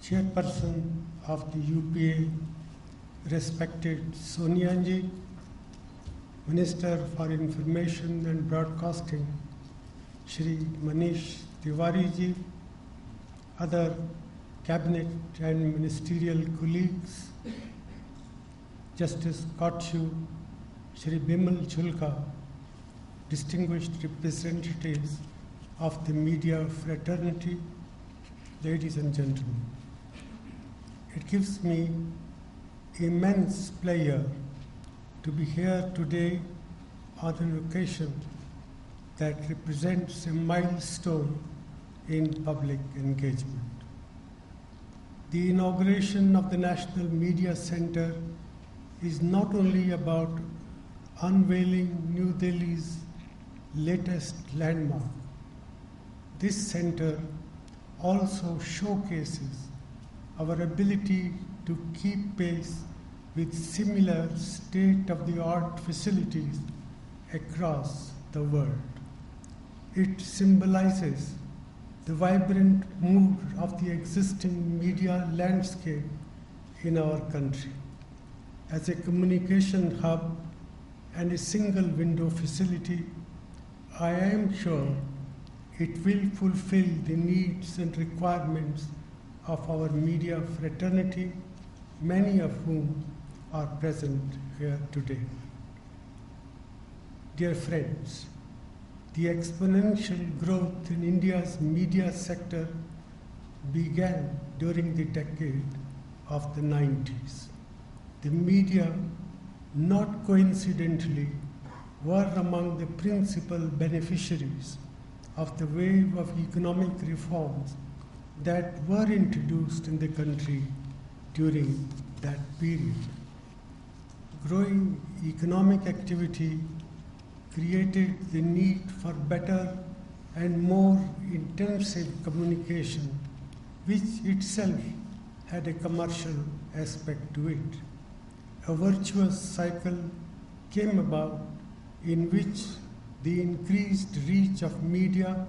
Chairperson of the UPA, respected Sonia ji, Minister for Information and Broadcasting, Shri Manish Tiwari ji, other cabinet and ministerial colleagues, Justice Kotshu, Shri Bimal Chulka, distinguished representatives of the media fraternity, ladies and gentlemen. It gives me immense pleasure to be here today on an occasion that represents a milestone in public engagement. The inauguration of the National Media Center is not only about unveiling New Delhi's latest landmark. This center also showcases our ability to keep pace with similar state-of-the-art facilities across the world. It symbolizes the vibrant mood of the existing media landscape in our country. As a communication hub and a single window facility, I am sure it will fulfill the needs and requirements of our media fraternity, many of whom are present here today. Dear friends, the exponential growth in India's media sector began during the decade of the 90s. The media, not coincidentally, were among the principal beneficiaries of the wave of economic reforms that were introduced in the country during that period. Growing economic activity created the need for better and more intensive communication, which itself had a commercial aspect to it. A virtuous cycle came about in which the increased reach of media,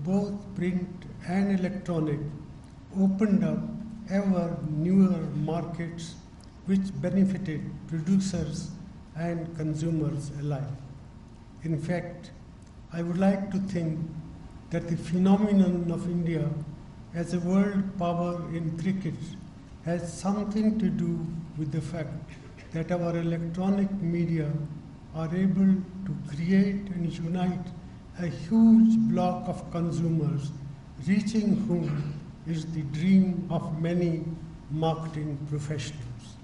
both print and electronic, opened up ever newer markets which benefited producers and consumers alike. In fact, I would like to think that the phenomenon of India as a world power in cricket has something to do with the fact that our electronic media are able to create and unite a huge block of consumers, reaching whom is the dream of many marketing professionals.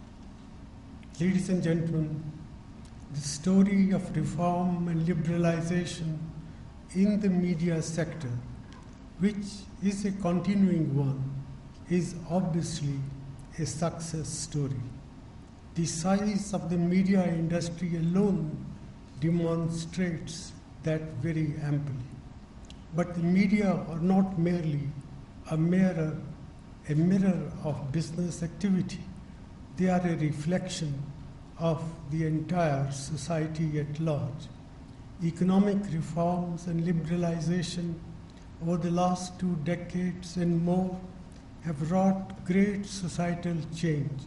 Ladies and gentlemen, the story of reform and liberalization in the media sector, which is a continuing one, is obviously a success story. The size of the media industry alone demonstrates that very amply. But the media are not merely a mirror of business activity. They are a reflection of the entire society at large. Economic reforms and liberalization over the last 2 decades and more have wrought great societal change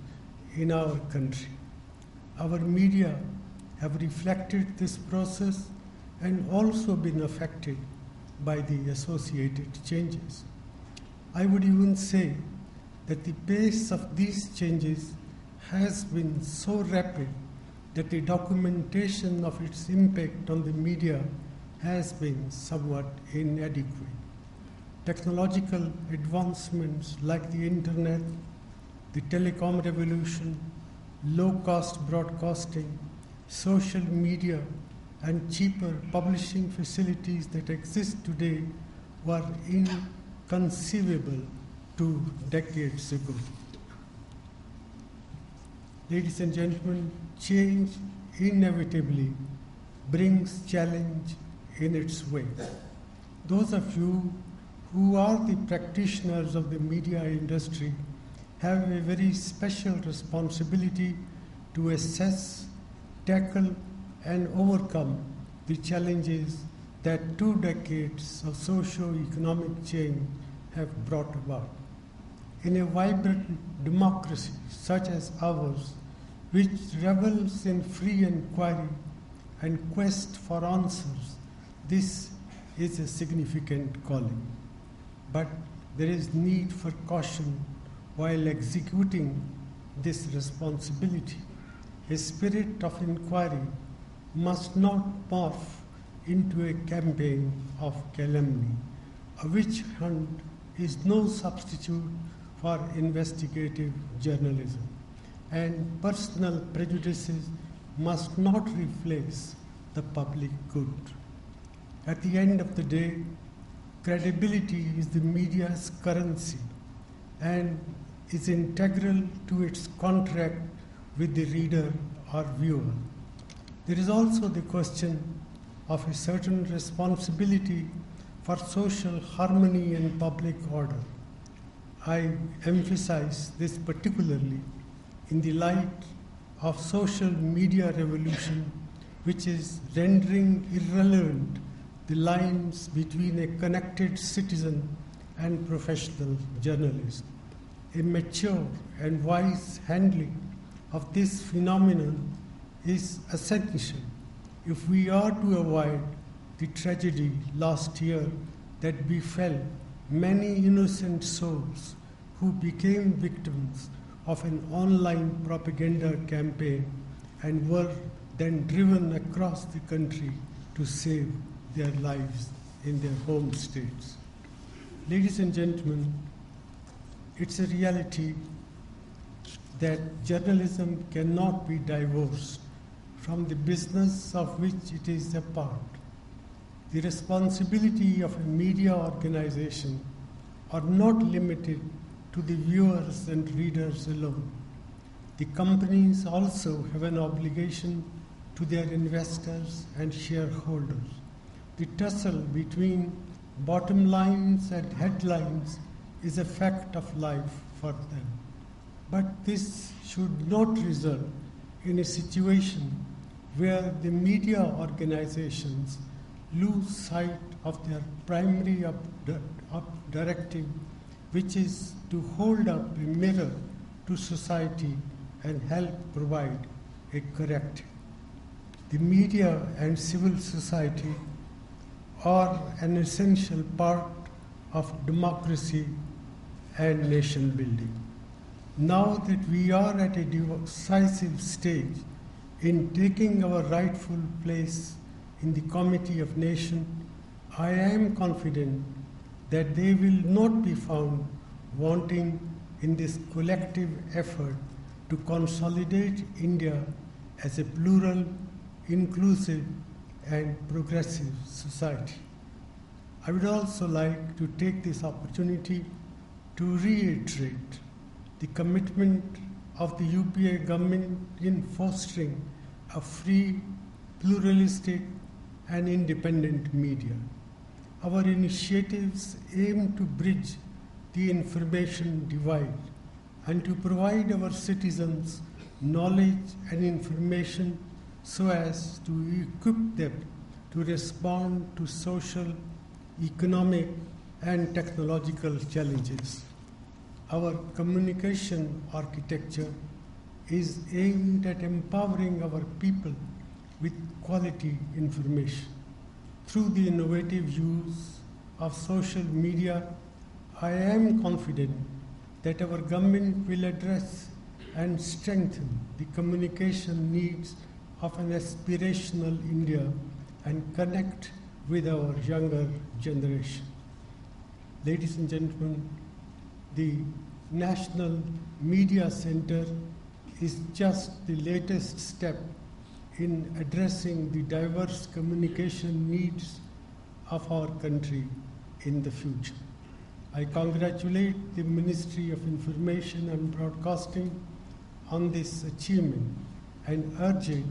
in our country. Our media have reflected this process and also been affected by the associated changes. I would even say that the pace of these changes has been so rapid that the documentation of its impact on the media has been somewhat inadequate. Technological advancements like the internet, the telecom revolution, low-cost broadcasting, social media, and cheaper publishing facilities that exist today were inconceivable 2 decades ago. Ladies and gentlemen, change inevitably brings challenge in its way. Those of you who are the practitioners of the media industry have a very special responsibility to assess, tackle, and overcome the challenges that 2 decades of socio-economic change have brought about. In a vibrant democracy such as ours, which revels in free inquiry and quest for answers, this is a significant calling. But there is need for caution while executing this responsibility. A spirit of inquiry must not morph into a campaign of calumny. A witch hunt is no substitute for investigative journalism, and personal prejudices must not replace the public good. At the end of the day, credibility is the media's currency and is integral to its contract with the reader or viewer. There is also the question of a certain responsibility for social harmony and public order. I emphasize this particularly in the light of social media revolution, which is rendering irrelevant the lines between a connected citizen and professional journalist. A mature and wise handling of this phenomenon is essential if we are to avoid the tragedy last year that befell many innocent souls who became victims of an online propaganda campaign and were then driven across the country to save their lives in their home states. Ladies and gentlemen, it's a reality that journalism cannot be divorced from the business of which it is a part. The responsibility of a media organization are not limited to the viewers and readers alone. The companies also have an obligation to their investors and shareholders. The tussle between bottom lines and headlines is a fact of life for them. But this should not result in a situation where the media organizations lose sight of their primary directive, which is to hold up a mirror to society and help provide a corrective. The media and civil society are an essential part of democracy and nation building. Now that we are at a decisive stage in taking our rightful place in the Committee of Nations, I am confident that they will not be found wanting in this collective effort to consolidate India as a plural, inclusive, and progressive society. I would also like to take this opportunity to reiterate the commitment of the UPA government in fostering a free, pluralistic, and independent media. Our initiatives aim to bridge the information divide and to provide our citizens knowledge and information so as to equip them to respond to social, economic, and technological challenges. Our communication architecture is aimed at empowering our people with quality information. Through the innovative use of social media, I am confident that our government will address and strengthen the communication needs of an aspirational India and connect with our younger generation. Ladies and gentlemen, the National Media Center is just the latest step in addressing the diverse communication needs of our country in the future. I congratulate the Ministry of Information and Broadcasting on this achievement and urge it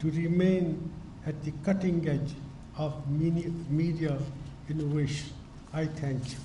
to remain at the cutting edge of media innovation. I thank you.